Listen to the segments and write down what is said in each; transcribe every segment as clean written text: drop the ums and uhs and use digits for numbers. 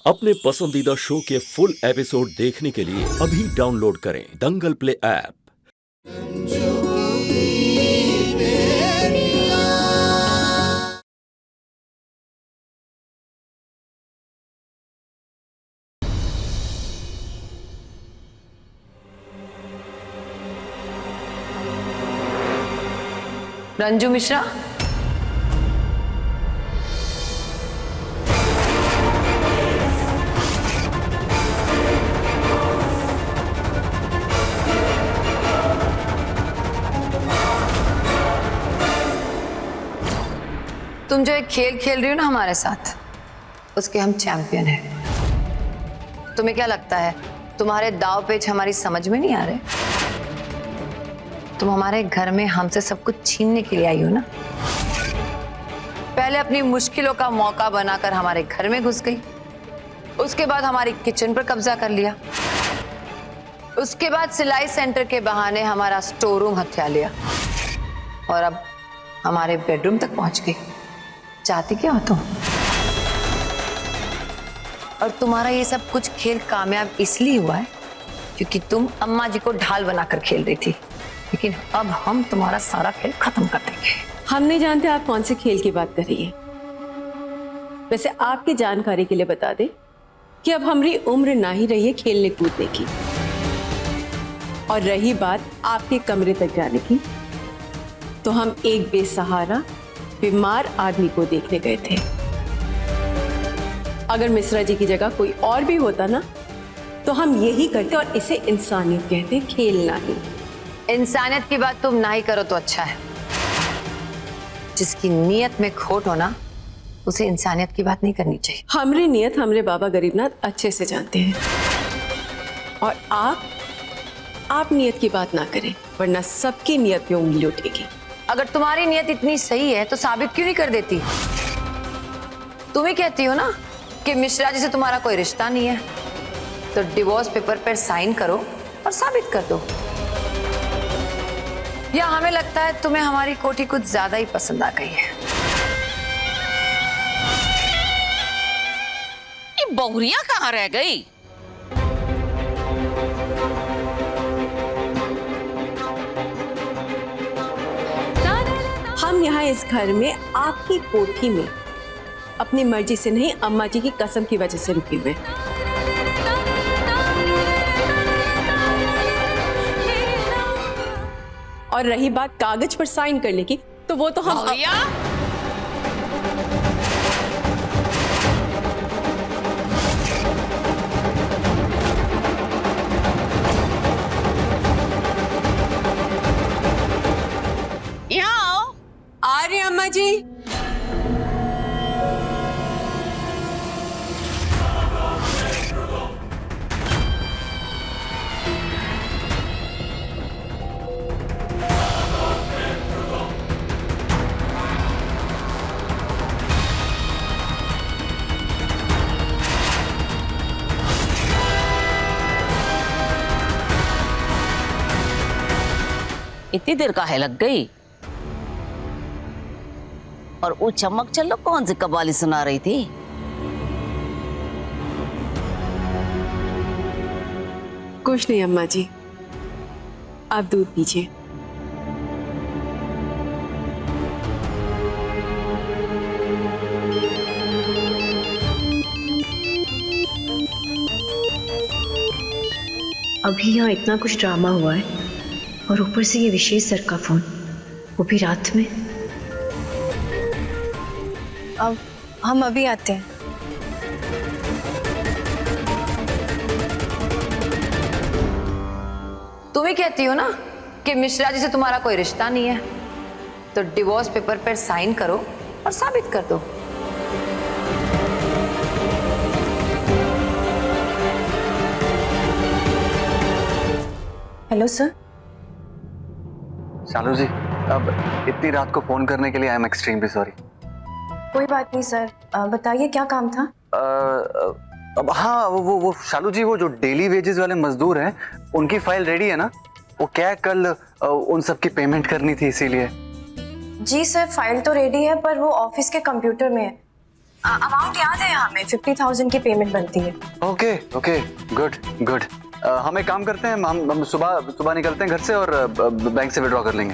अपने पसंदीदा शो के फुल एपिसोड देखने के लिए अभी डाउनलोड करें दंगल प्ले ऐप। रंजू मिश्रा, तुम जो एक खेल खेल रही हो ना हमारे साथ, उसके हम चैंपियन हैं। तुम्हें क्या लगता है तुम्हारे दाव पेच हमारी समझ में नहीं आ रहे? तुम हमारे घर में हमसे सब कुछ छीनने के लिए आई हो ना। पहले अपनी मुश्किलों का मौका बनाकर हमारे घर में घुस गई, उसके बाद हमारी किचन पर कब्जा कर लिया, उसके बाद सिलाई सेंटर के बहाने हमारा स्टोर रूम हथिया लिया और अब हमारे बेडरूम तक पहुंच गई। चाहती क्या हो तुम? और तुम्हारा ये सब कुछ खेल कामयाब इसलिए हुआ है क्योंकि तुम अम्मा जी को ढाल बनाकर खेल रही थी, लेकिन अब हम तुम्हारा सारा खेल खत्म कर देंगे। हम नहीं जानते आप कौन से खेल की बात कर रही है। वैसे आपकी जानकारी के लिए बता दें कि अब हमारी उम्र ना ही रही है खेलने कूदने की। और रही बात आपके कमरे तक जाने की, तो हम एक बेसहारा बीमार आदमी को देखने गए थे। अगर मिश्रा जी की जगह कोई और भी होता ना, तो हम यही करते और इसे इंसानियत कहते, खेलना ही। इंसानियत की बात तुम ना ही करो तो अच्छा है। जिसकी नीयत में खोट हो ना, उसे इंसानियत की बात नहीं करनी चाहिए। हमारी नीयत हमरे बाबा गरीबनाथ अच्छे से जानते हैं। और आप नीयत की बात ना करें, वरना सबकी नीयत पे उंगली उठेगी। अगर तुम्हारी नीयत इतनी सही है तो साबित क्यों नहीं कर देती? तुम ही कहती हो ना कि मिश्रा जी से तुम्हारा कोई रिश्ता नहीं है, तो डिवोर्स पेपर पर साइन करो और साबित कर दो। या हमें लगता है तुम्हें हमारी कोठी कुछ ज्यादा ही पसंद आ गई है। ये बहुरिया कहाँ रह गई? हम यहाँ इस घर में आपकी कोठी में अपनी मर्जी से नहीं, अम्मा जी की कसम की वजह से रुके हुए। और रही बात कागज पर साइन करने की, तो वो तो हम आ रहे अम्मा जी। इतनी देर काहे लग गई? और वो चमक चलो कौन सी कव्वाली सुना रही थी? कुछ नहीं अम्मा जी, आप दूध पीजिए। अभी यहाँ इतना कुछ ड्रामा हुआ है और ऊपर से ये विशेष सर का फोन, वो भी रात में। अब हम अभी आते हैं। तुम ही कहती हो ना कि मिश्रा जी से तुम्हारा कोई रिश्ता नहीं है, तो डिवोर्स पेपर पर साइन करो और साबित कर दो। Hello sir. शालू जी, अब इतनी रात को फोन करने के लिए आई एम एक्सट्रीमली सॉरी। कोई बात नहीं सर, बताइए क्या काम था? अब हाँ, वो शालू जी, वो जो डेली वेजेस वाले मजदूर हैं, उनकी फाइल रेडी है ना? वो क्या है, कल उन सब की पेमेंट करनी थी, इसीलिए। जी सर, फाइल तो रेडी है पर वो ऑफिस के कंप्यूटर में है। अमाउंट याद है हमें, 50,000 की पेमेंट बनती है। Okay okay, good good. हम एक काम करते हैं, हम सुबह निकलते हैं घर से और बैंक से विड्रॉ कर लेंगे।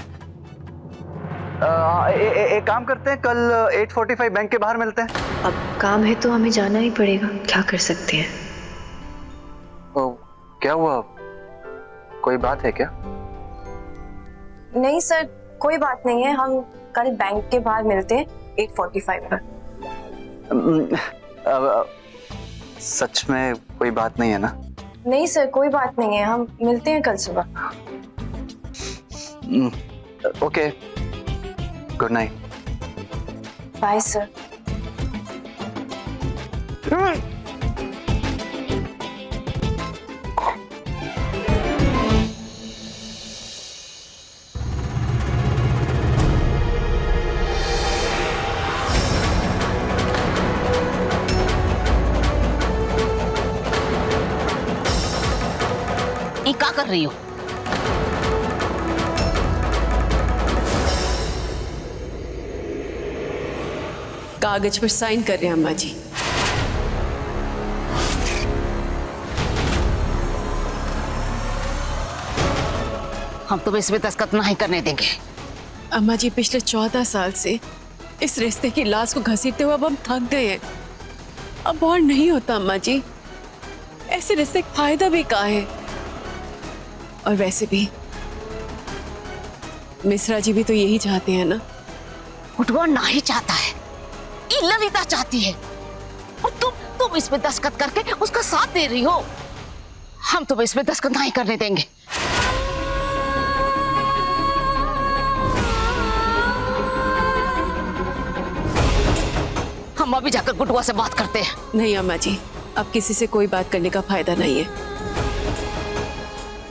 एक काम करते हैं, कल 8:45 बैंक के बाहर मिलते हैं। अब काम है तो हमें जाना ही पड़ेगा, क्या कर सकते हैं। क्या हुआ, कोई बात है क्या? नहीं सर, कोई बात नहीं है, हम कल बैंक के बाहर मिलते हैं 8:45 पर। सच में कोई बात नहीं है ना? नहीं सर, कोई बात नहीं है, हम मिलते हैं कल सुबह। Okay, good night. Bye sir. ये क्या कर रही हो? कागज पर साइन कर रहे हैं अम्मा जी। हम तुम्हें इसमें दस्तखत नहीं करने देंगे। अम्मा जी, पिछले 14 साल से इस रिश्ते की लाश को घसीटते हुए अब हम थक गए हैं। अब और नहीं होता अम्मा जी, ऐसे रिश्ते का फायदा भी क्या है। और वैसे भी मिश्रा जी भी तो यही चाहते हैं ना। कुटवा नहीं चाहता है, ये ललिता चाहती है, और तुम इसमें दस्तखत करके उसका साथ दे रही हो। हम तुम्हें इसमें दस्तखत नहीं करने देंगे। हम अभी जाकर कुटवा से बात करते हैं। नहीं अम्मा जी, अब किसी से कोई बात करने का फायदा नहीं है,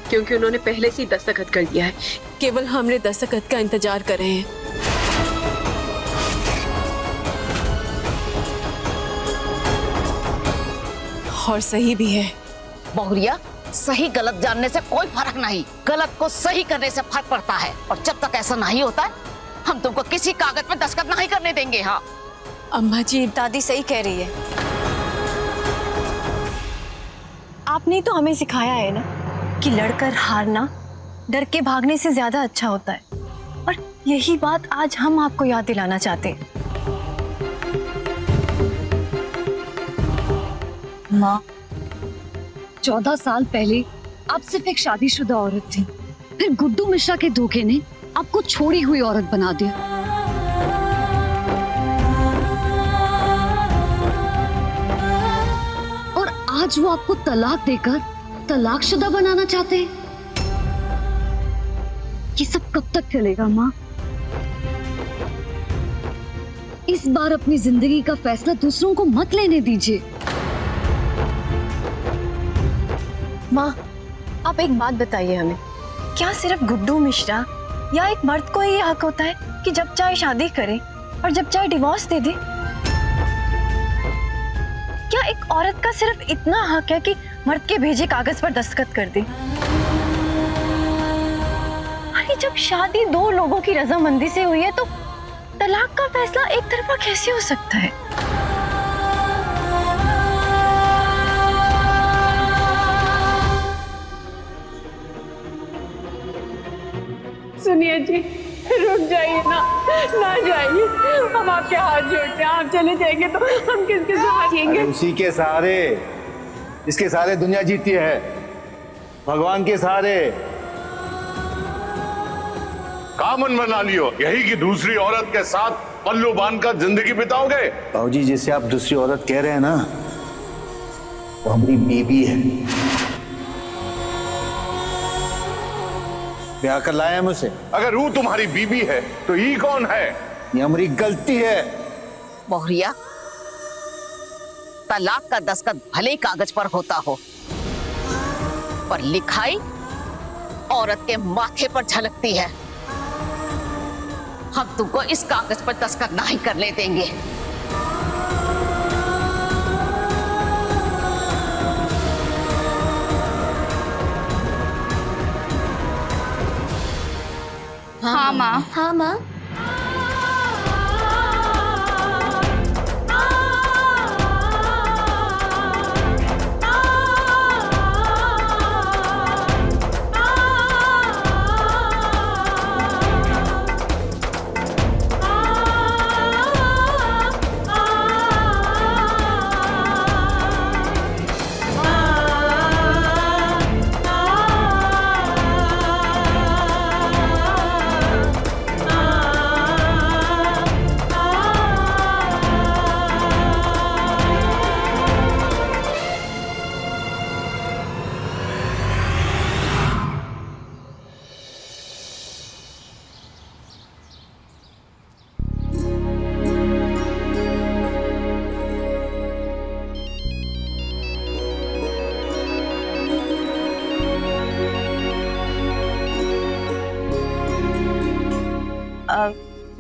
क्योंकि उन्होंने पहले से ही दस्तखत कर दिया है। केवल हमने दस्तखत का इंतजार कर रहे हैं। और सही भी है। बहुरिया, सही गलत जानने से कोई फर्क नहीं, गलत को सही करने से फर्क पड़ता है। और जब तक ऐसा नहीं होता है, हम तुमको किसी कागज पे दस्तखत नहीं करने देंगे। हाँ अम्मा जी, दादी सही कह रही है। आपने तो हमें सिखाया है ना कि लड़कर हारना डर के भागने से ज्यादा अच्छा होता है, और यही बात आज हम आपको याद दिलाना चाहते हैं। माँ, 14 साल पहले आप सिर्फ एक शादीशुदा औरत थी, फिर गुड्डू मिश्रा के धोखे ने आपको छोड़ी हुई औरत बना दिया। और आज वो आपको तलाक देकर तलाकशुदा बनाना चाहते हैं। ये सब कब तक चलेगा माँ? इस बार अपनी जिंदगी का फैसला दूसरों को मत लेने दीजिए। माँ, आप एक बात बताइए हमें, क्या सिर्फ गुड्डू मिश्रा या एक मर्द को ये हक होता है कि जब चाहे शादी करे और जब चाहे डिवोर्स दे दे? क्या एक औरत का सिर्फ इतना हक है कि मर्द के भेजे कागज पर दस्तखत कर दे? अरे जब शादी दो लोगों की रजामंदी से हुई है तो तलाक का फैसला एक तरफा कैसे हो सकता है? सुनिए जी, रुक जाइए ना, ना जाइए, हम आपके हाथ जोड़ते हैं। आप चले जाएंगे तो हम किसके साथ जिएंगे? उसी के सहारे, इसके सहारे दुनिया जीती है, भगवान के सहारे। का मन बना लियो यही कि दूसरी औरत के साथ पल्लू बांध कर जिंदगी बिताओगे? बाबूजी, जैसे आप दूसरी औरत कह रहे हैं ना, वो हमारी बीबी है, ब्याह कर लाए हम उसे। अगर वो तुम्हारी बीबी है तो ये कौन है? ये हमारी गलती है। बहुरिया, तलाक का दस्तखत भले ही कागज पर होता हो, पर लिखाई औरत के माथे पर झलकती है। हम तुमको इस कागज पर दस्तखत नहीं करने देंगे। हाँ माँ। हाँ माँ।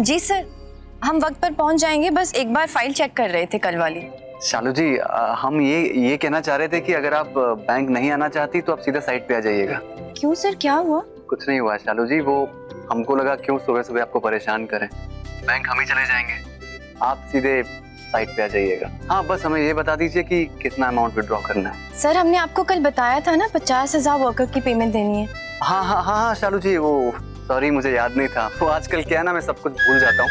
जी सर, हम वक्त पर पहुंच जाएंगे, बस एक बार फाइल चेक कर रहे थे कल वाली। शालू जी, हम ये कहना चाह रहे थे कि अगर आप बैंक नहीं आना चाहती तो आप सीधा साइट पे आ जाइएगा। क्यों सर, क्या हुआ? कुछ नहीं हुआ शालू जी, वो हमको लगा क्यों सुबह सुबह आपको परेशान करें। बैंक हम ही चले जाएंगे, आप सीधे साइट पे आ जाइएगा। हाँ, बस हमें ये बता दीजिए कि कितना अमाउंट विड्रॉ करना है। सर, हमने आपको कल बताया था ना 50,000 वर्कर की पेमेंट देनी है। हाँ शालू जी, वो सॉरी मुझे याद नहीं था। वो आजकल क्या है ना, मैं सब कुछ भूल जाता हूँ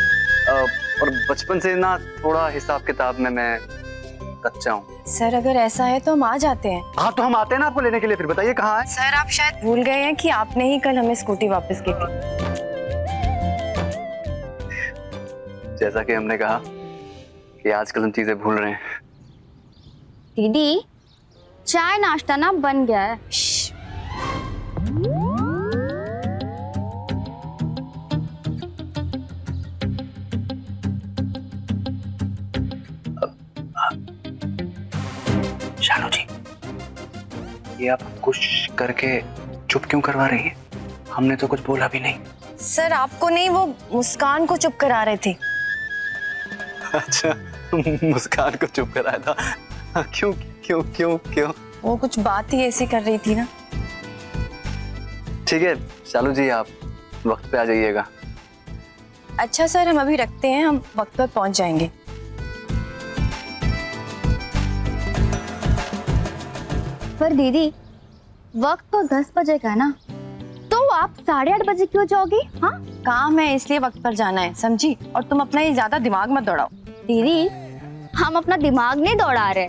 और बचपन से ना थोड़ा हिसाब किताब में मैं कच्चा हूँ। सर, अगर ऐसा है तो हम आ जाते हैं। हाँ, तो हम आते हैं ना आपको लेने के लिए। फिर बताइए कहाँ है। सर, आप शायद भूल गए हैं कि आपने ही कल हमें स्कूटी वापस की थी। जैसा कि हमने कहा कि आजकल हम चीजें भूल रहे हैं। दीदी, चाय नाश्ता ना बन गया है। शालू जी, ये आप कुछ करके चुप क्यों करवा रही है? हमने तो कुछ बोला भी नहीं। सर, आपको नहीं, वो मुस्कान को चुप करा रहे थे। अच्छा, मुस्कान को चुप कराया था? क्यों क्यों क्यों क्यों? वो कुछ बात ही ऐसी कर रही थी ना। ठीक है शालू जी, आप वक्त पे आ जाइएगा। अच्छा सर, हम अभी रखते हैं, हम वक्त पर पहुंच जाएंगे। पर दीदी, वक्त तो 10 बजे का ना, तो आप 8:30 बजे क्यों जाओगी? हाँ, काम है इसलिए वक्त पर जाना है, समझी? और तुम अपना ये ज्यादा दिमाग मत दौड़ाओ। दीदी, हम अपना दिमाग नहीं दौड़ा रहे,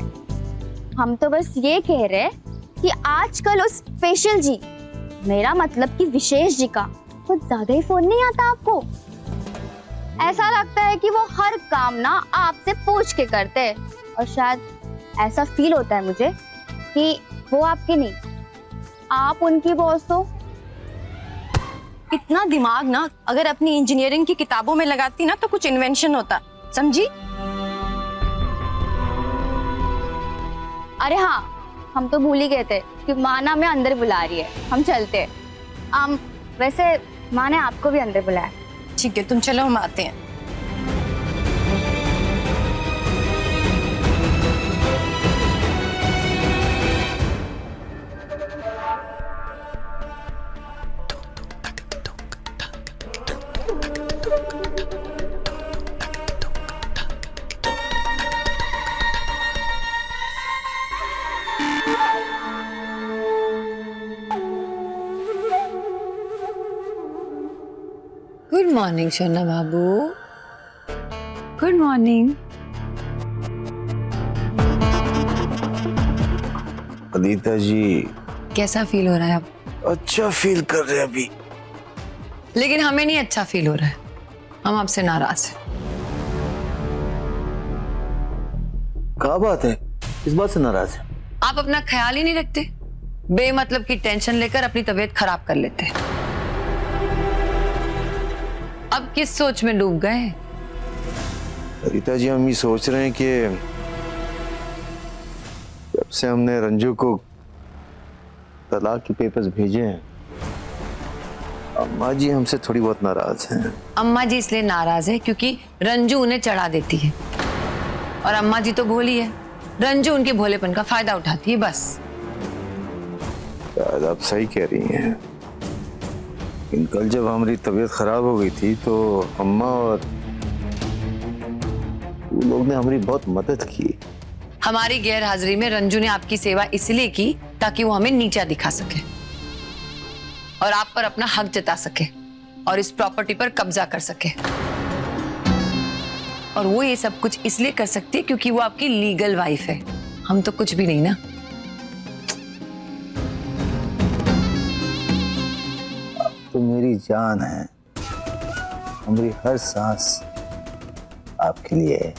हम तो बस ये कह रहे कि आजकल उस स्पेशल जी, मेरा मतलब कि विशेष जी का कुछ ज्यादा ही फोन नहीं आता आपको? ऐसा लगता है कि वो हर काम ना आपसे पूछ के करते हैं, और शायद ऐसा फील होता है मुझे कि वो आपकी नहीं, आप उनकी बॉस हो। इतना दिमाग ना अगर अपनी इंजीनियरिंग की किताबों में लगाती ना तो कुछ इन्वेंशन होता, समझी? अरे हाँ, हम तो भूल ही गए थे कि माँ ना हमें अंदर बुला रही है, हम चलते हैं। वैसे माँ ने आपको भी अंदर बुलाया। ठीक है, तुम चलो, हम आते हैं। गुड मॉर्निंग सोना बाबू, गुड मॉर्निंग। अनीता जी, कैसा फील हो रहा है अब? अच्छा फील कर रहे हैं अभी। लेकिन हमें नहीं अच्छा फील हो रहा है, हम आपसे नाराज हैं। क्या बात है, इस बात से नाराज है? आप अपना ख्याल ही नहीं रखते, बेमतलब की टेंशन लेकर अपनी तबीयत खराब कर लेते हैं। अब किस सोच में डूब गए? अनीता जी, हम ये सोच रहे हैं कि जब से हमने रंजू को तलाक के पेपर्स भेजे हैं, अम्मा जी हमसे थोड़ी बहुत नाराज हैं। अम्मा जी इसलिए नाराज है क्योंकि रंजू उन्हें चढ़ा देती है, और अम्मा जी तो भोली है, रंजू उनके भोलेपन का फायदा उठाती है बस। शायद आप सही कह रही हैं, लेकिन कल जब हमारी तबीयत खराब हो गई थी तो अम्मा और वो लोग ने हमारी बहुत मदद की। हमारी गैर हाजिरी में रंजू ने आपकी सेवा इसलिए की ताकि वो हमें नीचा दिखा सके और आप पर अपना हक जता सके और इस प्रॉपर्टी पर कब्जा कर सके। और वो ये सब कुछ इसलिए कर सकती है क्योंकि वो आपकी लीगल वाइफ है, हम तो कुछ भी नहीं ना। तो मेरी जान है, हमारी हर सांस आपके लिए है,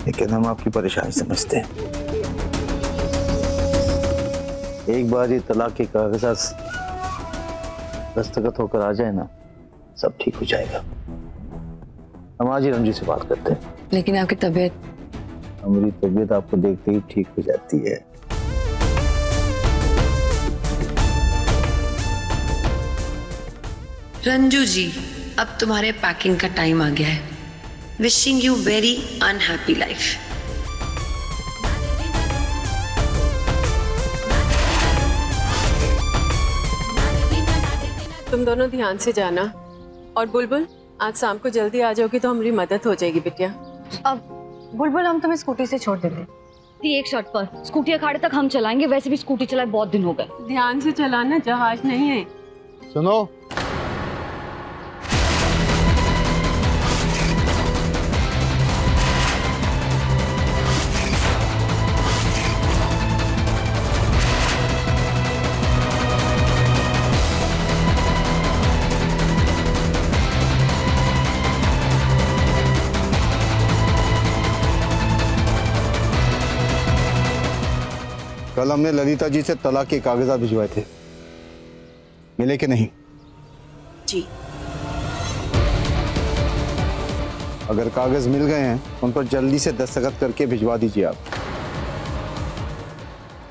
लेकिन हम आपकी परेशानी समझते हैं। एक बार ये तलाक के कागजात दस्तखत होकर आ जाए ना, सब ठीक हो जाएगा। हम आज ही रंजू से बात करते हैं। लेकिन आपकी तबीयत? हमारी तबीयत आपको देखते ही ठीक हो जाती है। रंजू जी, अब तुम्हारे पैकिंग का टाइम आ गया है। Wishing you very unhappy life. तुम दोनों ध्यान से जाना। और बुलबुल, आज शाम को जल्दी आ जाओगी तो हमारी मदद हो जाएगी बिटिया। अब बुलबुल, हम तुम्हें स्कूटी से छोड़ देते। एक शर्ट पर, स्कूटी अखाड़े तक हम चलाएंगे, वैसे भी स्कूटी चलाए बहुत दिन हो गए। ध्यान से चलाना, जहाज नहीं है। सुनो, कल हमने ललिता जी से तलाक के कागजात भिजवाए थे, मिले कि नहीं? जी। अगर कागज मिल गए हैं उन पर जल्दी से दस्तखत करके भिजवा दीजिए आप।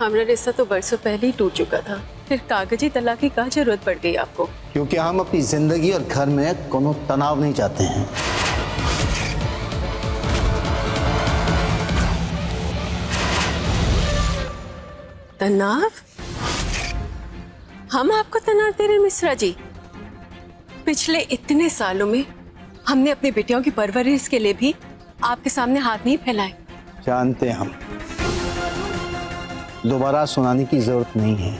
हमारा रिश्ता तो बरसों पहले ही टूट चुका था, फिर कागजी तलाक की क्या जरूरत पड़ गई आपको? क्योंकि हम अपनी जिंदगी और घर में कोनो तनाव नहीं चाहते हैं। तनाव? हम आपको तनाव दे रहे मिश्रा जी? पिछले इतने सालों में हमने अपनी बेटियों की परवरिश के लिए भी आपके सामने हाथ नहीं फैलाए। जानते हैं हम, दोबारा सुनाने की जरूरत नहीं है,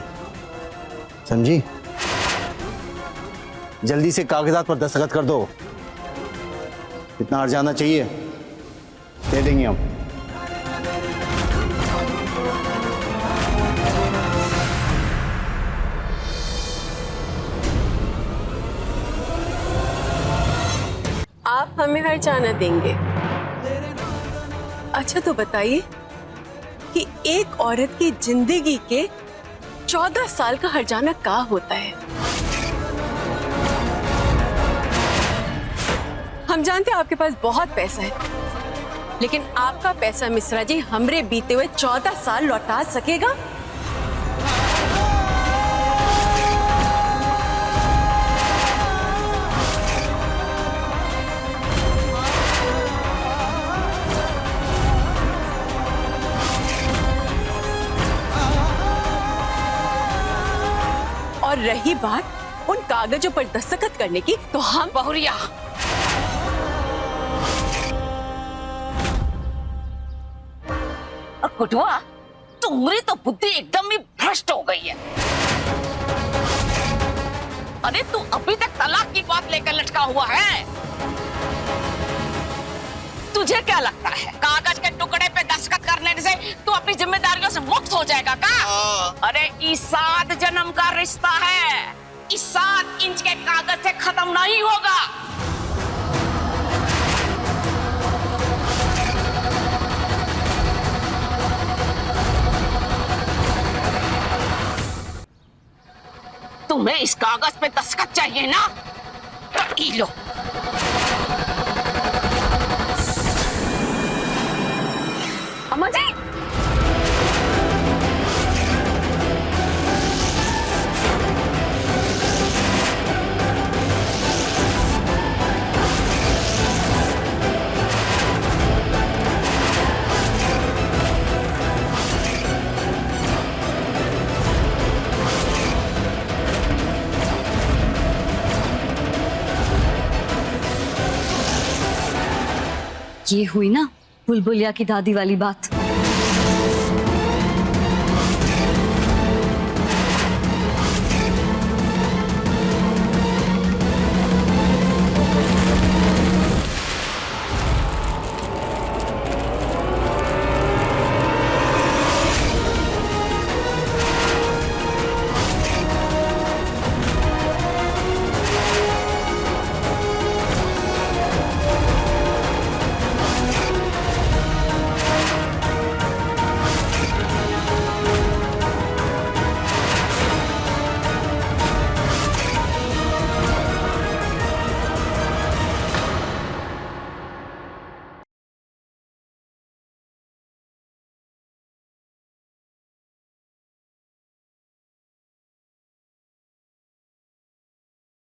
समझी? जल्दी से कागजात पर दस्तखत कर दो। कितना हट जाना चाहिए दे देंगे हम। आप हमें हर जाना देंगे। अच्छा तो बताइए कि एक औरत की जिंदगी के 14 साल का हर्जाना क्या होता है? हम जानते हैं आपके पास बहुत पैसा है, लेकिन आपका पैसा मिश्रा जी हमरे बीते हुए 14 साल लौटा सकेगा? और रही बात उन कागजों पर दस्तखत करने की, तो हम बहुरिया, कुटवा, तुम्हारी तो बुद्धि एकदम ही भ्रष्ट हो गई है। अरे तू अभी तक तलाक की बात लेकर लटका हुआ है। तुझे क्या लगता है कागज के टुकड़े पे दस्तखत करने से तू अपनी जिम्मेदारियों से मुक्त हो जाएगा क्या? अरे इस 7 जन्म का रिश्ता है, इस 7 इंच के कागज से खत्म नहीं होगा। तुम्हें इस कागज पे दस्तखत चाहिए ना, तो ई लो। अम्मा जी, ये हुई ना बुलबुलिया की दादी वाली बात।